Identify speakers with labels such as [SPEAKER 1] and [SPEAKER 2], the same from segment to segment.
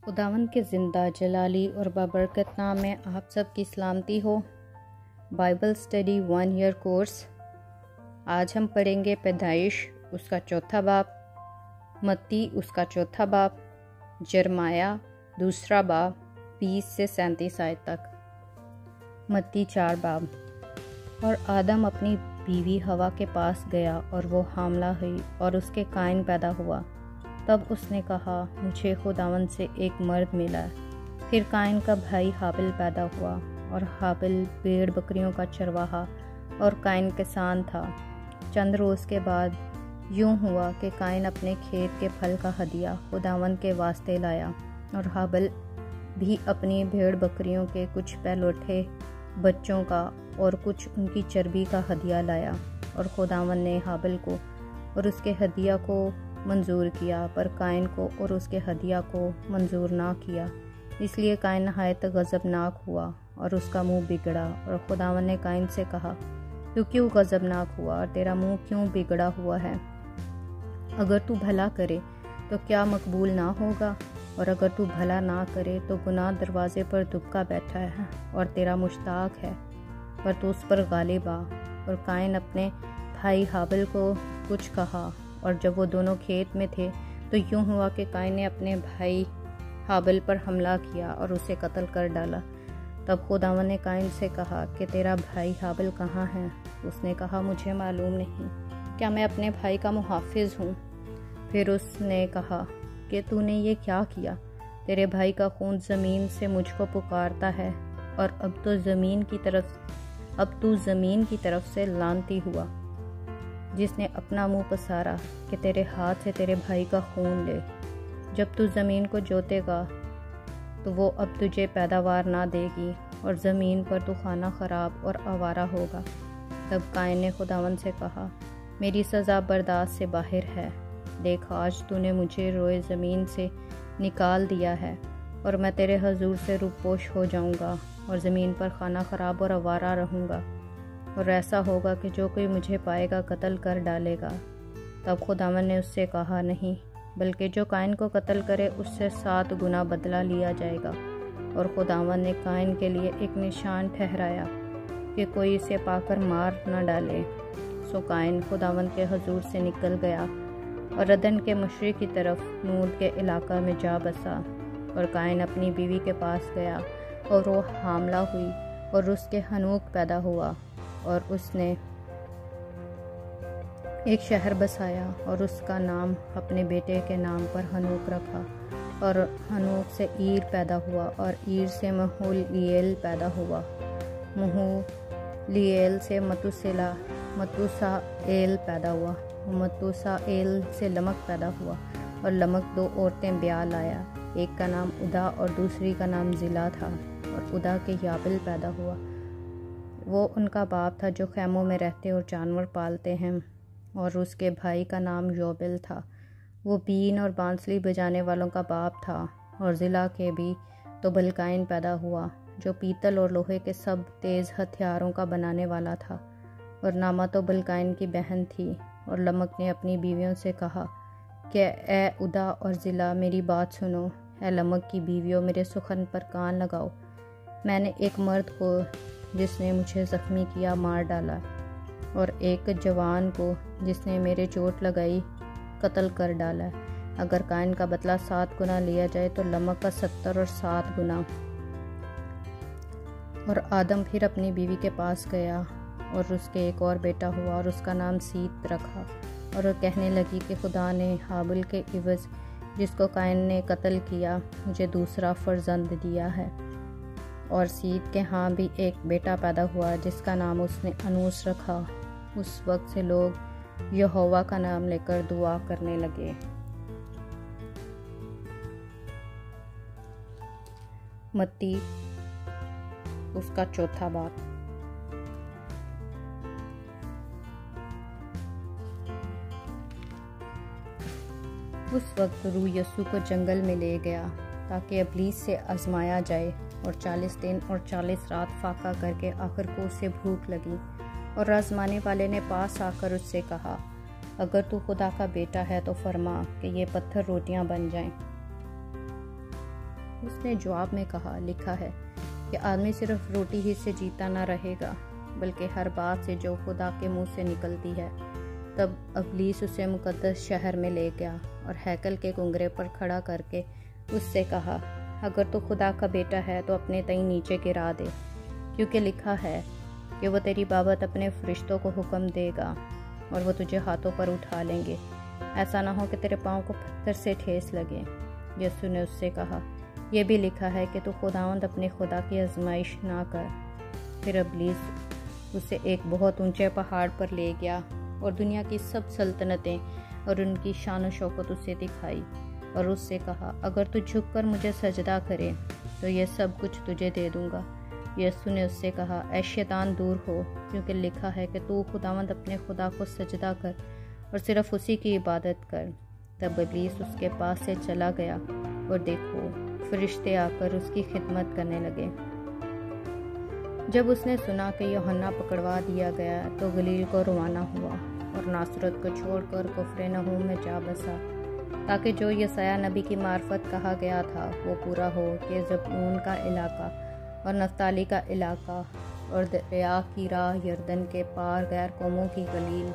[SPEAKER 1] खुदावन के ज़िंदा जलाली और बाबरकत नाम में आप सब की सलामती हो। Bible study 1 year course. आज हम पढ़ेंगे पैदाइश उसका चौथा बाब, मत्ती उसका चौथा बाब, जरमाया दूसरा बाब 20 से 37 आयत तक। मत्ती 4 बाब। और आदम अपनी बीवी हवा के पास गया और वो हामला हुई और उसके कायन पैदा हुआ। तब उसने कहा, मुझे खुदावन से एक मर्द मिला। फिर कायन का भाई हाबिल पैदा हुआ और हाबिल भेड़ बकरियों का चरवाहा और कायन किसान था। चंद रोज़ के बाद यूं हुआ कि कायन अपने खेत के फल का हदिया खुदावन के वास्ते लाया और हाबिल भी अपनी भेड़ बकरियों के कुछ पहलौठे बच्चों का और कुछ उनकी चर्बी का हदिया लाया। और खुदावन ने हाबिल को और उसके हदिया को मंजूर किया, पर कायन को और उसके हदिया को मंजूर ना किया। इसलिए कायन नहायत गज़बनाक हुआ और उसका मुंह बिगड़ा। और खुदावन ने कायन से कहा, तू क्यों गज़बनाक हुआ और तेरा मुंह क्यों बिगड़ा हुआ है? अगर तू भला करे तो क्या मकबूल ना होगा, और अगर तू भला ना करे तो गुनाह दरवाजे पर दुबका बैठा है और तेरा मुश्ताक है, पर तू उस पर गालिब आ। और कायन अपने भाई हाबिल को कुछ कहा, और जब वो दोनों खेत में थे तो यूं हुआ कि कायन ने अपने भाई हाबिल पर हमला किया और उसे कत्ल कर डाला। तब खुदावन ने कायन से कहा कि तेरा भाई हाबिल कहाँ है? उसने कहा, मुझे मालूम नहीं, क्या मैं अपने भाई का मुहाफिज हूँ? फिर उसने कहा कि तूने ये क्या किया? तेरे भाई का खून ज़मीन से मुझको पुकारता है, और अब तू ज़मीन की तरफ से लानती हुआ, जिसने अपना मुंह पसारा कि तेरे हाथ से तेरे भाई का खून ले। जब तू ज़मीन को जोतेगा तो वो अब तुझे पैदावार ना देगी, और ज़मीन पर तू खाना ख़राब और आवारा होगा। तब कायन ने खुदावन से कहा, मेरी सज़ा बर्दाश्त से बाहर है। देख, आज तूने मुझे रोए ज़मीन से निकाल दिया है, और मैं तेरे हजूर से रूपोश हो जाऊँगा और ज़मीन पर खाना ख़राब और आवारा रहूँगा। और ऐसा होगा कि जो कोई मुझे पाएगा कत्ल कर डालेगा। तब खुदावन ने उससे कहा, नहीं, बल्कि जो कायन को कत्ल करे उससे 7 गुना बदला लिया जाएगा। और खुदावन ने कायन के लिए एक निशान ठहराया कि कोई इसे पाकर मार न डाले। सो कायन खुदावन के हजूर से निकल गया और अदन के मशरिक की तरफ नूद के इलाका में जा बसा। और कायन अपनी बीवी के पास गया और वो हामला हुई और उसके हनूक पैदा हुआ। और उसने एक शहर बसाया और उसका नाम अपने बेटे के नाम पर हनूक रखा। और हनूक से ईर पैदा हुआ, और ईर से महूलीएल पैदा हुआ। महूलीएल से मतूसाएल पैदा हुआ। मतूसाएल से लमक पैदा हुआ, और लमक 2 औरतें ब्याह लाया। एक का नाम उदा और दूसरी का नाम जिला था। और उदा के याबिल पैदा हुआ। वो उनका बाप था जो खैमों में रहते और जानवर पालते हैं। और उसके भाई का नाम योबिल था। वो बीन और बांसुरी बजाने वालों का बाप था। और ज़िला के भी तो बलकाइन पैदा हुआ, जो पीतल और लोहे के सब तेज़ हथियारों का बनाने वाला था। और नामा तो बलकाइन की बहन थी। और लमक ने अपनी बीवियों से कहा कि ए उदा और ज़िला, मेरी बात सुनो। ए लमक की बीवियों, मेरे सुखन पर कान लगाओ। मैंने एक मर्द को जिसने मुझे ज़ख्मी किया मार डाला, और एक जवान को जिसने मेरे चोट लगाई कत्ल कर डाला। अगर कायन का बदला 7 गुना लिया जाए तो लमक का 70 और 7 गुना। और आदम फिर अपनी बीवी के पास गया, और उसके एक और बेटा हुआ, और उसका नाम सीत रखा। और वो कहने लगी कि खुदा ने हाबिल के इवज़, जिसको कायन ने कत्ल किया, मुझे दूसरा फर्जंद दिया है। और सीत के यहाँ भी एक बेटा पैदा हुआ, जिसका नाम उसने अनूस रखा। उस वक्त से लोग यहोवा का नाम लेकर दुआ करने लगे। मत्ती उसका चौथा बाब। उस वक्त रूह यीशु को जंगल में ले गया ताकि इब्लीस से आजमाया जाए। और 40 दिन और 40 रात फाका करके आखिर को उसे भूख लगी। और आजमाने वाले ने पास आकर उससे कहा, अगर तू खुदा का बेटा है तो फरमा कि ये पत्थर रोटियां बन जाएं। उसने जवाब में कहा, लिखा है कि आदमी सिर्फ रोटी ही से जीता ना रहेगा, बल्कि हर बात से जो खुदा के मुंह से निकलती है। तब इब्लीस उसे मुकद्दस शहर में ले गया और हैकल के कुंगरे पर खड़ा करके उससे कहा, अगर तू खुदा का बेटा है तो अपने तई नीचे गिरा दे, क्योंकि लिखा है कि वो तेरी बाबत अपने फरिश्तों को हुक्म देगा और वो तुझे हाथों पर उठा लेंगे, ऐसा ना हो कि तेरे पाँव को पत्थर से ठेस लगे। यीशु ने उससे कहा, यह भी लिखा है कि तू खुदावंद अपने खुदा की आजमाइश ना कर। फिर इब्लीस उसे एक बहुत ऊंचे पहाड़ पर ले गया और दुनिया की सब सल्तनतें और उनकी शान व शौकत उसे दिखाई और उससे कहा, अगर तू झुककर मुझे सजदा करे तो यह सब कुछ तुझे दे दूंगा। यीशु ने उससे कहा, ऐ शैतान दूर हो, क्योंकि लिखा है कि तू खुदावंद अपने खुदा को सजदा कर और सिर्फ उसी की इबादत कर। तब इब्लीस उसके पास से चला गया और देखो, फरिश्ते आकर उसकी खिदमत करने लगे। जब उसने सुना कि यूहन्ना पकड़वा दिया गया तो गलील को रवाना हुआ और नासरत को छोड़कर कुफरनहूम में जा बसा, ताकि जो यसाया नबी की मार्फत कहा गया था वो पूरा हो कि ज़बूलून का इलाका और नफ्ताली का इलाका और दरिया की राह यरदन के पार गैर कौमों की गलील,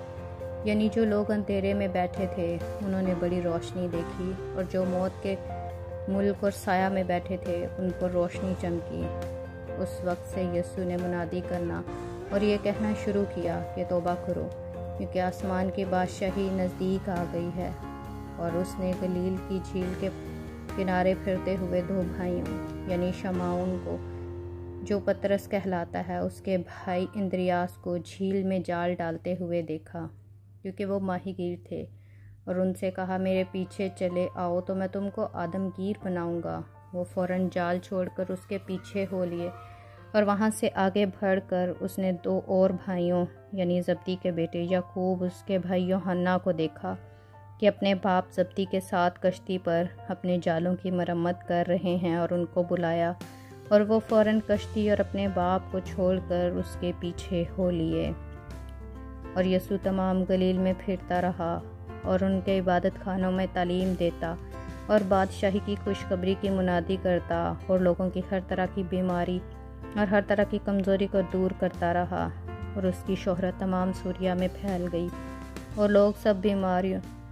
[SPEAKER 1] यानी जो लोग अंधेरे में बैठे थे उन्होंने बड़ी रोशनी देखी, और जो मौत के मुल्क और साया में बैठे थे उन पर रोशनी चमकी। उस वक्त से यीशु ने मुनादी करना और ये कहना शुरू किया कि तौबा करो, क्योंकि आसमान की बादशाही नज़दीक आ गई है। और उसने गलील की झील के किनारे फिरते हुए दो भाइयों यानी शमाउन को, जो पतरस कहलाता है, उसके भाई इंद्रियास को झील में जाल डालते हुए देखा, क्योंकि वो माहीगीर थे, और उनसे कहा, मेरे पीछे चले आओ तो मैं तुमको आदमगीर बनाऊंगा। वो फ़ौरन जाल छोड़कर उसके पीछे हो लिए और वहाँ से आगे बढ़कर उसने दो और भाइयों यानी जब्दी के बेटे याकूब उसके भाई यूहन्ना को देखा कि अपने बाप जब्दी के साथ कश्ती पर अपने जालों की मरम्मत कर रहे हैं, और उनको बुलाया, और वो फ़ौरन कश्ती और अपने बाप को छोड़कर उसके पीछे हो लिए। और यीशु तमाम गलील में फिरता रहा और उनके इबादत खानों में तालीम देता और बादशाही की खुशखबरी की मुनादी करता और लोगों की हर तरह की बीमारी और हर तरह की कमज़ोरी को दूर करता रहा। और उसकी शोहरत तमाम सूरिया में फैल गई, और लोग सब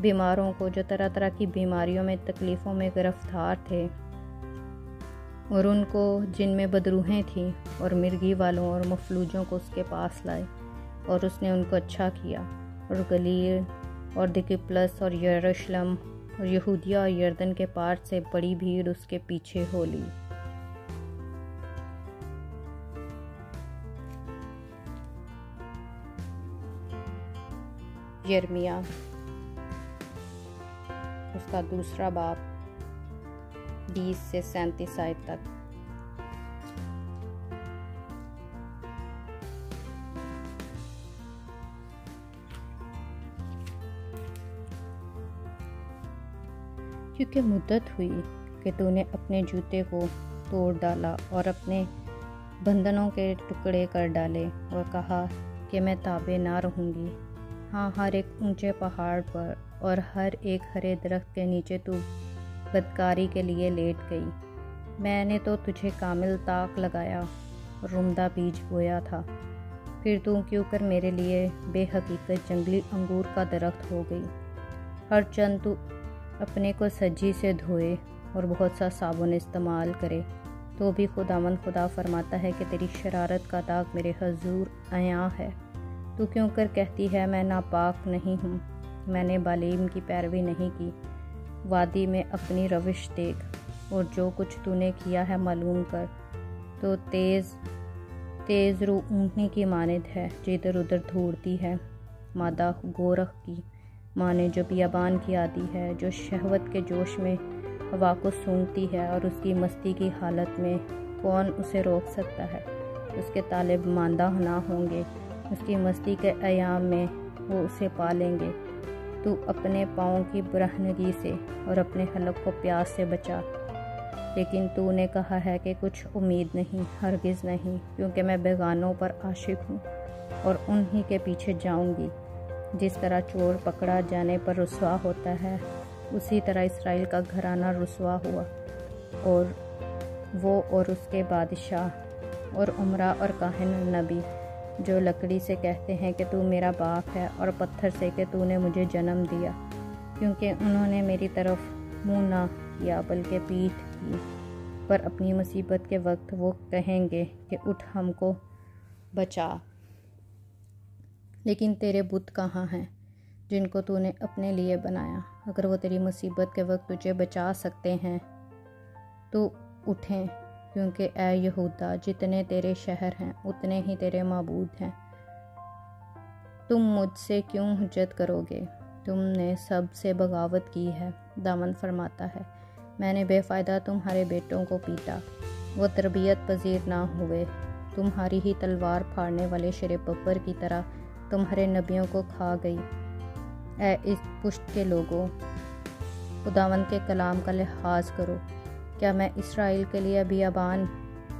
[SPEAKER 1] बीमारों को जो तरह तरह की बीमारियों में तकलीफ़ों में गिरफ्तार थे और उनको जिनमें बदरूहें थीं और मिर्गी वालों और मफलूजों को उसके पास लाए, और उसने उनको अच्छा किया। और गलील और दिकिप्लस और यरूशलेम और यहूदिया और यरदन के पार से बड़ी भीड़ उसके पीछे हो ली। यिर्मयाह उसका दूसरा बाब 20 से 37 आयत तक। क्योंकि मुद्दत हुई कि तूने अपने जूते को तोड़ डाला और अपने बंधनों के टुकड़े कर डाले और कहा कि मैं ताबे ना रहूँगी। हाँ, हर एक ऊंचे पहाड़ पर और हर एक हरे दरख्त के नीचे तू बदकारी के लिए लेट गई। मैंने तो तुझे कामिल ताक लगाया और रुमदा बीज बोया था, फिर तू क्यों कर मेरे लिए बेहकीकत जंगली अंगूर का दरख्त हो गई। हर चंद तू अपने को सज्जी से धोए और बहुत सा साबुन इस्तेमाल करे, तो भी खुदावंद खुदा फरमाता है कि तेरी शरारत का दाग मेरे हजूर आया है। तू क्यों कर कहती है मैं नापाक नहीं हूँ, मैंने बालीम की पैरवी नहीं की। वादी में अपनी रविश देख और जो कुछ तूने किया है मालूम कर। तो तेज़ रू ऊँटनी की मानद है जो इधर उधर धूड़ती है, मादा गोरख की माने जो बियाबान की आती है, जो शहवत के जोश में हवा को सूंघती है, और उसकी मस्ती की हालत में कौन उसे रोक सकता है। उसके तालिब मांदा ना होंगे, उसकी मस्ती के अयाम में वो उसे पालेंगे। तू अपने पाँव की बुरहनगी से और अपने हलक को प्यास से बचा। लेकिन तूने कहा है कि कुछ उम्मीद नहीं, हरगिज़ नहीं, क्योंकि मैं बेगानों पर आशिक हूँ और उन्हीं के पीछे जाऊँगी। जिस तरह चोर पकड़ा जाने पर रुसवा होता है, उसी तरह इसराइल का घराना रुसवा हुआ और वो और उसके बादशाह और उमरा और काहिन नबी जो लकड़ी से कहते हैं कि तू मेरा बाप है और पत्थर से कि तूने मुझे जन्म दिया, क्योंकि उन्होंने मेरी तरफ मुंह ना किया बल्कि पीठ की। पर अपनी मुसीबत के वक्त वो कहेंगे कि उठ हमको बचा। लेकिन तेरे बुत कहाँ हैं जिनको तूने अपने लिए बनाया? अगर वो तेरी मुसीबत के वक्त तुझे बचा सकते हैं तो उठें, क्योंकि ऐ यहूदा जितने तेरे शहर हैं उतने ही तेरे माबूद हैं। तुम मुझसे क्यों हुज्जत करोगे? तुमने सबसे बगावत की है। दामन फरमाता है, मैंने बेफ़ायदा तुम्हारे बेटों को पीटा, वो तरबियत पजीर ना हुए। तुम्हारी ही तलवार फाड़ने वाले शेर बब्बर की तरह तुम्हारे नबियों को खा गई। ऐ इस पुश्त के लोगों, खुदावंद के कलाम का लिहाज करो। क्या मैं इसराइल के लिए बियाबान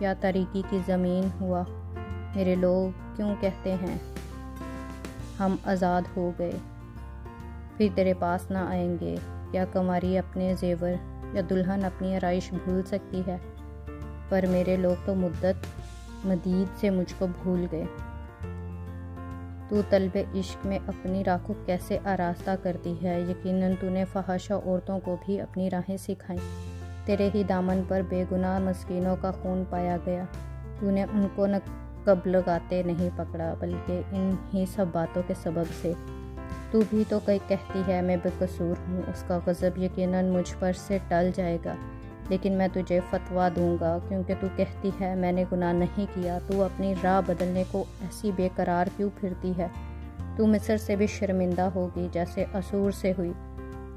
[SPEAKER 1] या तारीकी की ज़मीन हुआ? मेरे लोग क्यों कहते हैं हम आज़ाद हो गए? फिर तेरे पास ना आएंगे। क्या कुंवारी अपने जेवर या दुल्हन अपनी आराइश भूल सकती है? पर मेरे लोग तो मुद्दत मदीद से मुझको भूल गए। तू तलबे इश्क में अपनी राह को कैसे आरास्ता करती है। यकीनन तूने फहाशा औरतों को भी अपनी राहें सिखाई। तेरे ही दामन पर बेगुनाह मस्कीनों का खून पाया गया। तूने उनको न कब लगाते नहीं पकड़ा, बल्कि इन ही सब बातों के सबब से। तू भी तो कई कहती है मैं बेकसूर हूँ, उसका गज़ब यकीनन मुझ पर से टल जाएगा। लेकिन मैं तुझे फतवा दूंगा, क्योंकि तू कहती है मैंने गुनाह नहीं किया। तू अपनी राह बदलने को ऐसी बेकरार क्यों फिरती है? तू मिस्र से भी शर्मिंदा होगी जैसे असूर से हुई।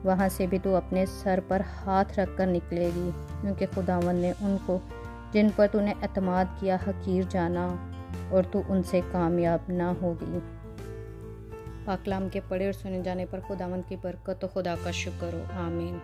[SPEAKER 1] वहाँ से भी तू अपने सर पर हाथ रख कर निकलेगी, क्योंकि खुदावन ने उनको जिन पर तूने एतमाद किया हकीर जाना और तू उनसे कामयाब ना होगी। पाकलाम के पढ़े और सुने जाने पर खुदावंद की बरकत तो खुदा का शुक्र हो। आमीन।